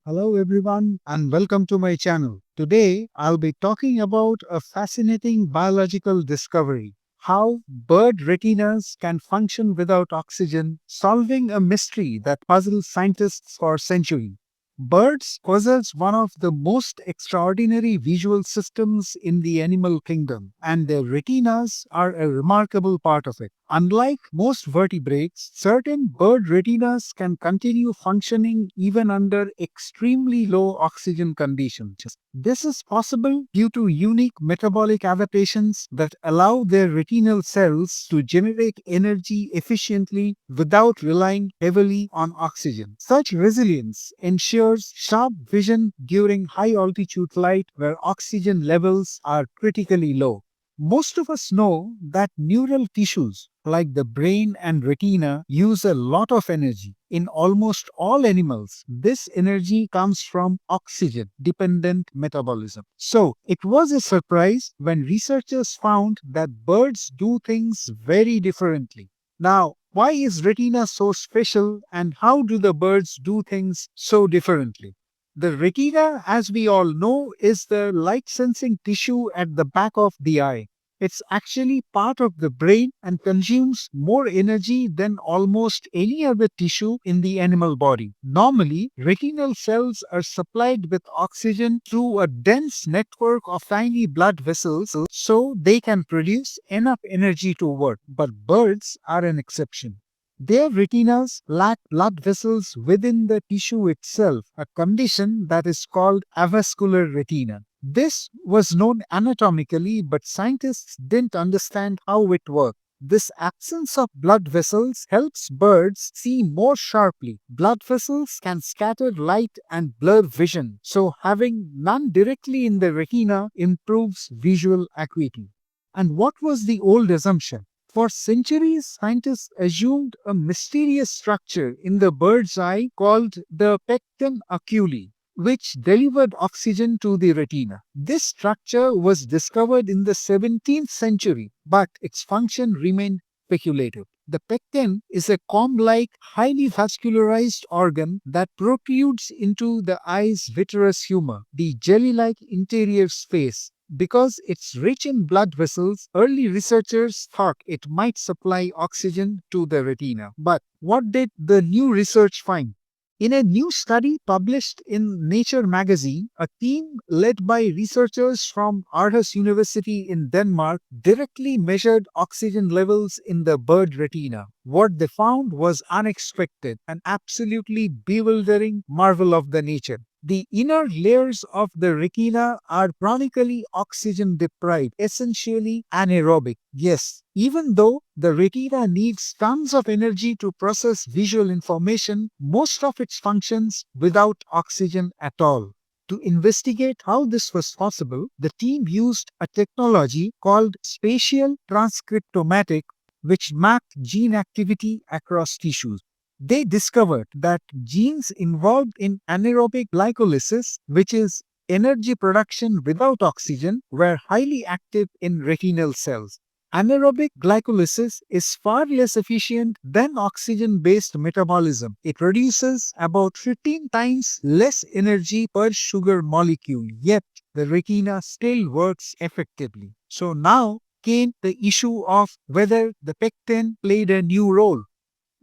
Hello, everyone, and welcome to my channel. Today, I'll be talking about a fascinating biological discovery: how bird retinas can function without oxygen, solving a mystery that puzzles scientists for centuries. Birds possess one of the most extraordinary visual systems in the animal kingdom, and their retinas are a remarkable part of it. Unlike most vertebrates, certain bird retinas can continue functioning even under extremely low oxygen conditions. This is possible due to unique metabolic adaptations that allow their retinal cells to generate energy efficiently without relying heavily on oxygen. Such resilience ensures sharp vision during high altitude flight where oxygen levels are critically low. Most of us know that neural tissues like the brain and retina use a lot of energy. In almost all animals, this energy comes from oxygen dependent metabolism. So, it was a surprise when researchers found that birds do things very differently. Now, why is retina so special and how do the birds do things so differently? The retina, as we all know, is the light sensing tissue at the back of the eye. It's actually part of the brain and consumes more energy than almost any other tissue in the animal body. Normally, retinal cells are supplied with oxygen through a dense network of tiny blood vessels so they can produce enough energy to work. But birds are an exception. Their retinas lack blood vessels within the tissue itself, a condition that is called avascular retina. This was known anatomically, but scientists didn't understand how it worked. This absence of blood vessels helps birds see more sharply. Blood vessels can scatter light and blur vision, so having none directly in the retina improves visual acuity. And what was the old assumption? For centuries, scientists assumed a mysterious structure in the bird's eye called the pecten oculi, which delivered oxygen to the retina. This structure was discovered in the 17th century, but its function remained speculative. The pecten is a comb like, highly vascularized organ that protrudes into the eye's vitreous humor, the jelly like interior space. Because it's rich in blood vessels, early researchers thought it might supply oxygen to the retina. But what did the new research find? In a new study published in Nature magazine, a team led by researchers from Aarhus University in Denmark directly measured oxygen levels in the bird retina. What they found was unexpected, an absolutely bewildering marvel of the nature. The inner layers of the retina are chronically oxygen deprived, essentially anaerobic. Yes, even though the retina needs tons of energy to process visual information, most of it functions without oxygen at all. To investigate how this was possible, the team used a technology called spatial transcriptomatic, which mapped gene activity across tissues. They discovered that genes involved in anaerobic glycolysis, which is energy production without oxygen, were highly active in retinal cells. Anaerobic glycolysis is far less efficient than oxygen based metabolism. It produces about 15 times less energy per sugar molecule, yet the retina still works effectively. So now came the issue of whether the pectin played a new role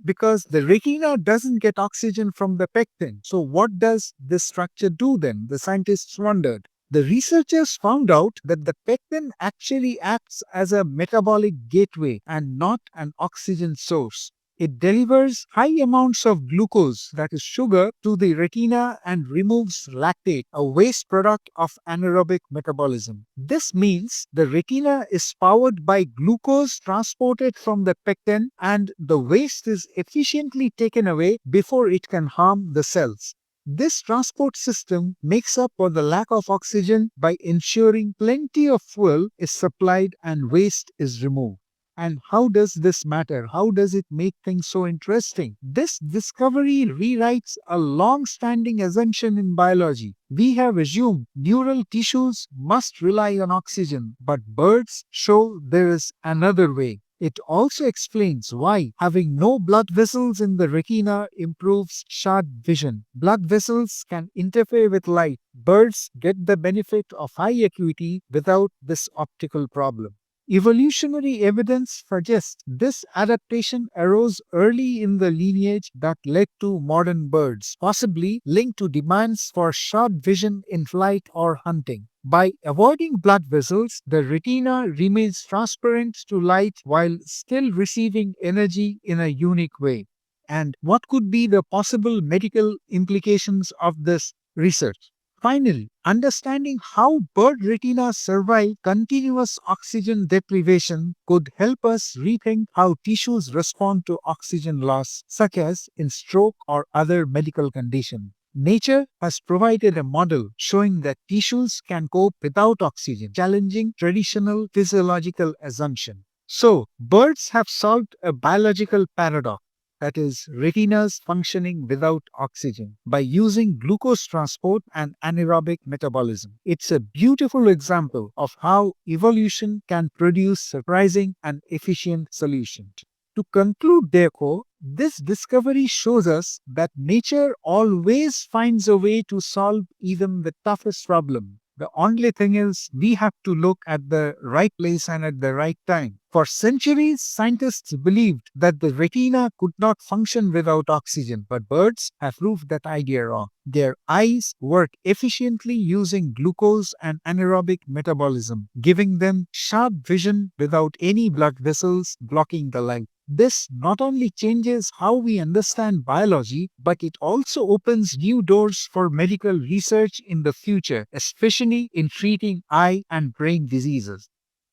because the retina doesn't get oxygen from the pectin. So, what does this structure do then? The scientists wondered. The researchers found out that the pectin actually acts as a metabolic gateway and not an oxygen source. It delivers high amounts of glucose, that is sugar, to the retina and removes lactate, a waste product of anaerobic metabolism. This means the retina is powered by glucose transported from the pectin and the waste is efficiently taken away before it can harm the cells. This transport system makes up for the lack of oxygen by ensuring plenty of fuel is supplied and waste is removed. And how does this matter? How does it make things so interesting? This discovery rewrites a long standing assumption in biology. We have assumed neural tissues must rely on oxygen, but birds show there is another way. It also explains why having no blood vessels in the retina improves sharp vision. Blood vessels can interfere with light. Birds get the benefit of high acuity without this optical problem. Evolutionary evidence suggests this adaptation arose early in the lineage that led to modern birds, possibly linked to demands for sharp vision in flight or hunting. By avoiding blood vessels, the retina remains transparent to light while still receiving energy in a unique way. And what could be the possible medical implications of this research? Finally, understanding how bird retinas survive continuous oxygen deprivation could help us rethink how tissues respond to oxygen loss, such as in stroke or other medical conditions. Nature has provided a model showing that tissues can cope without oxygen, challenging traditional physiological assumptions. So, birds have solved a biological paradox, that is, retinas functioning without oxygen, by using glucose transport and anaerobic metabolism. It's a beautiful example of how evolution can produce surprising and efficient solutions. To conclude, therefore, this discovery shows us that nature always finds a way to solve even the toughest problem. The only thing is, we have to look at the right place and at the right time. For centuries, scientists believed that the retina could not function without oxygen, but birds have proved that idea wrong. Their eyes work efficiently using glucose and anaerobic metabolism, giving them sharp vision without any blood vessels blocking the light. This not only changes how we understand biology, but it also opens new doors for medical research in the future, especially in treating eye and brain diseases.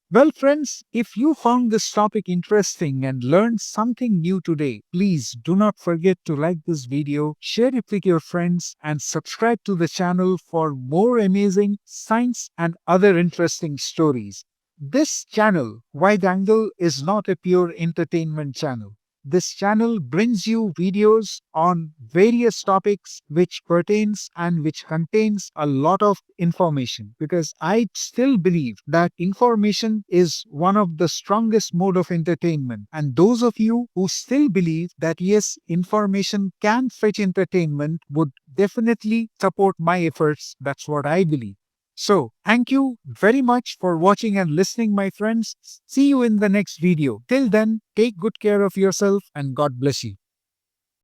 Well, friends, if you found this topic interesting and learned something new today, please do not forget to like this video, share it with your friends, and subscribe to the channel for more amazing science and other interesting stories. This channel, Wide Angle, is not a pure entertainment channel. This channel brings you videos on various topics which pertains and which contains a lot of information, because I still believe that information is one of the strongest mode of entertainment. And those of you who still believe that yes, information can fetch entertainment would definitely support my efforts. That's what I believe. So, thank you very much for watching and listening, my friends. See you in the next video. Till then, take good care of yourself and God bless you.